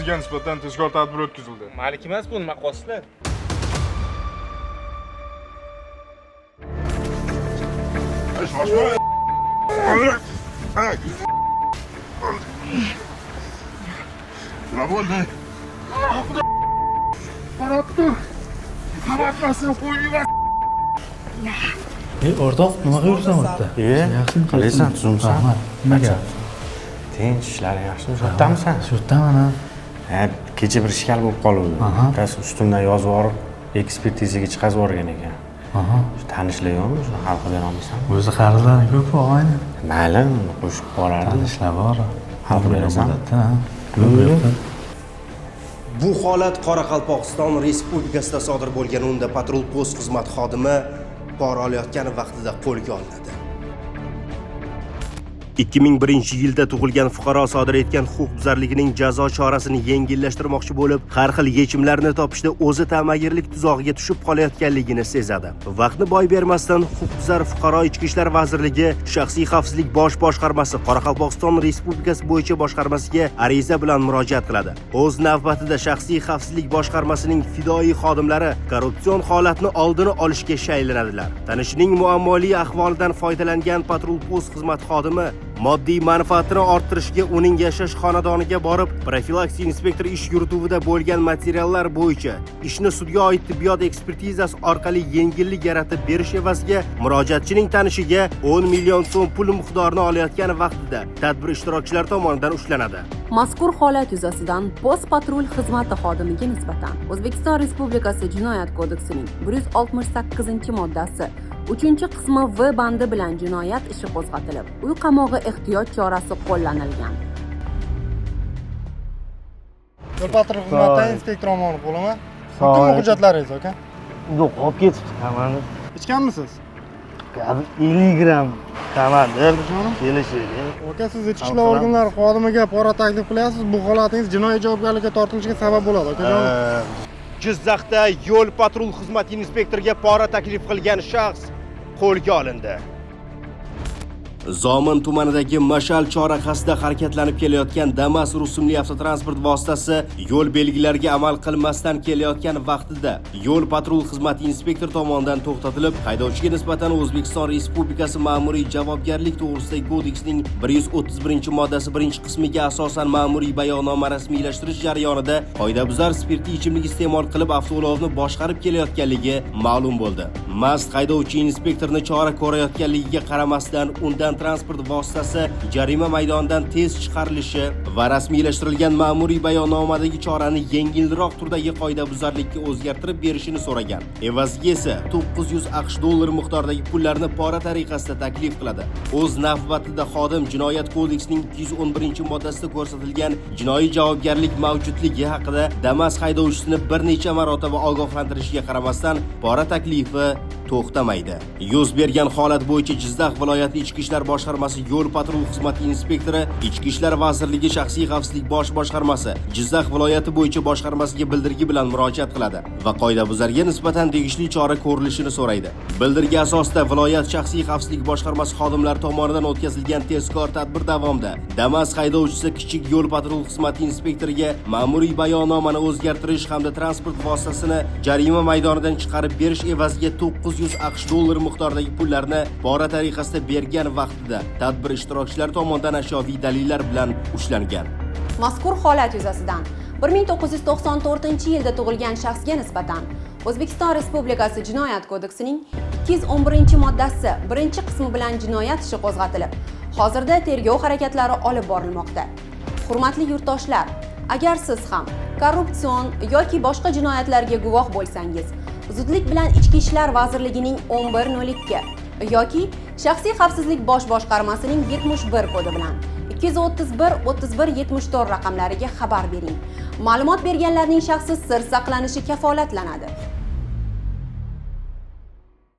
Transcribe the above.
sizga nisbatan tezkor tadbir o'tkazildi. Malik emas bu, nima qilasizlar? Nima bo'ldi? Qamatmasdan qo'yib yubar. O'rtoq, nima qilibsan bu yerda? Yaxshimi qalaysan, tuzumsan? Nimaga? Tinch, ishlaring yaxshimi? Shu yerdamisan? Shu yerdaman. Ha, kecha bir ishkal bo'lib qoluvdi. Bittasi ustimdan yozib yuborib, ekspertizaga chiqazib yuborgan ekan. Shu tanishlar yo'qmi? Shuni hal qilib bera olmaysanmi? O'zi qarzlaring ko'p, og'ayni. Mayli, qo'shib borardi. Tanishlar bor. Hal qilib berasanmi? Bu holat Qoraqalpog'iston Respublikasida sodir bo'lgan, unda patrul post xizmat xodimi pora olayotgan vaqtida qo'lga olinadi. 2001-yilda tug'ilgan fuqaro sodir etgan huquqbuzarligining jazo chorasini yengillashtirmoqchi bo'lib, har xil yechimlarni topishda o'zi ta'magirlik tuzog'iga tushib qolayotganligini sezadi. Vaqtni boy bermasdan huquqbuzar fuqaro Ichki ishlar vazirligi shaxsiy xavfsizlik bosh boshqarmasi Qoraqalpog'iston Respublikasi bo'yicha boshqarmasiga ariza bilan murojaat qiladi. O'z navbatida shaxsiy xavfsizlik boshqarmasining fidoi xodimlari korrupsion holatni oldini olishga shaylanadilar. Tanishining muammoli ahvolidan foydalangan patrul post xizmat xodimi moddiy manfaatini orttirishga uning yashash xonadoniga borib, profilaktik inspektor ish yurituvidida bo'lgan materiallar bo'yicha ishni sudga oid tibbiyot ekspertizasi orqali yengillik yaratib berish evaziga murojaatchining tanishiga 10 million so'm pul miqdorini olayotgan vaqtida tadbir ishtirokchilari tomonidan ushlanadi. Mazkur holat yuzasidan post patrul xizmati xodimiga nisbatan O'zbekiston Respublikasi Jinoyat kodeksining 168-moddasi 3-qismi V bandi bilan jinoyat ishi qo'zg'atilib, uy qamog'i ehtiyot chorasi qo'llanilgan. Yo'l patrul xizmati inspektor Omonov bo'laman. Nima hujjatlaringiz aka? Yo'q, olib ketibdi qamalni. Ichganmisiz? 50 gram qamaldi. Kelishilgan. Aka, siz ichki ishlar organlari xodimiga pora taklif qilyapsiz. Bu holatingiz jinoiy javobgarlikka tortilishiga sabab bo'ladi, akajon. Jizzaxda yo'l patrul xizmati inspektoriga pora taklif qilgan shaxs qo'lga olindi. Zomin tumanidagi Mashal chorrahasida harakatlanib kelayotgan Damas rusumli avtotransport vositasi yo'l belgilariga amal qilmasdan kelayotgan vaqtida yo'l patrul xizmati inspektor tomonidan to'xtatilib, haydovchiga nisbatan O'zbekiston Respublikasi ma'muriy javobgarlik to'g'risidagi kodeksning 131-moddasi 1-qismiga asosan ma'muriy bayonnoma rasmiylashtirish jarayonida qoidabuzar spirtli ichimlik iste'mol qilib avtoulovni boshqarib kelayotganligi ma'lum bo'ldi. Mast haydovchi inspektorni chora ko'rayotganligiga qaramasdan undan transport vositasi jarima maydonidan tez chiqarilishi va rasmiylashtirilgan ma'muriy bayonnomadagi chorani yengilroq turdagi qoidabuzarlikka o'zgartirib berishini so'ragan. Evaziga esa 900 AQSh dollari miqdoridagi pullarni pora tariqasida taklif qiladi. O'z navbatida xodim Jinoyat kodeksining 211-moddasida ko'rsatilgan jinoiy javobgarlik mavjudligi haqida Damas haydovchisini bir necha marotaba ogohlantirishiga qaramasdan pora taklifi to'xtamaydi. Yuz bergan holat bo'yicha Jizzax viloyati Ichki ishlar boshqarmasi yo'l patrul xizmati inspektori Ichki ishlar vazirligi shaxsiy xavfsizlik bosh boshqarmasi Jizzax viloyati bo'yicha boshqarmasiga bildirgi bilan murojaat qiladi va qoidabuzarga nisbatan tegishli chora ko'rilishini so'raydi. Bildirgi asosida viloyat shaxsiy xavfsizlik boshqarmasi xodimlari tomonidan o'tkazilgan tezkor tadbir davomida Damas haydovchisi kichik yo'l patrul xizmati inspektoriga ma'muriy bayonnomani o'zgartirish hamda transport vositasini jarima maydonidan chiqarib berish evaziga 900 AQSh dollari miqdoridagi pullarni pora tariqasida bergan vaqtida tadbir ishtirokchilari tomonidan ashyoviy dalillar bilan ushlangan. Mazkur holat yuzasidan 1994-yilda tug'ilgan shaxsga nisbatan O'zbekiston Respublikasi Jinoyat kodeksining 211-moddasi 1-qismi bilan jinoyat ishi qo'zg'atilib, hozirda tergov harakatlari olib borilmoqda. Hurmatli yurtdoshlar, agar siz ham korrupsion yoki boshqa jinoyatlarga guvoh bo'lsangiz, zudlik bilan Ichki ishlar vazirligining 1102 yoki shaxsiy xavfsizlik bosh boshqarmasining 71 kodi bilan 231 31 74 raqamlariga xabar bering. Ma'lumot berganlarning shaxsi sir saqlanishi kafolatlanadi.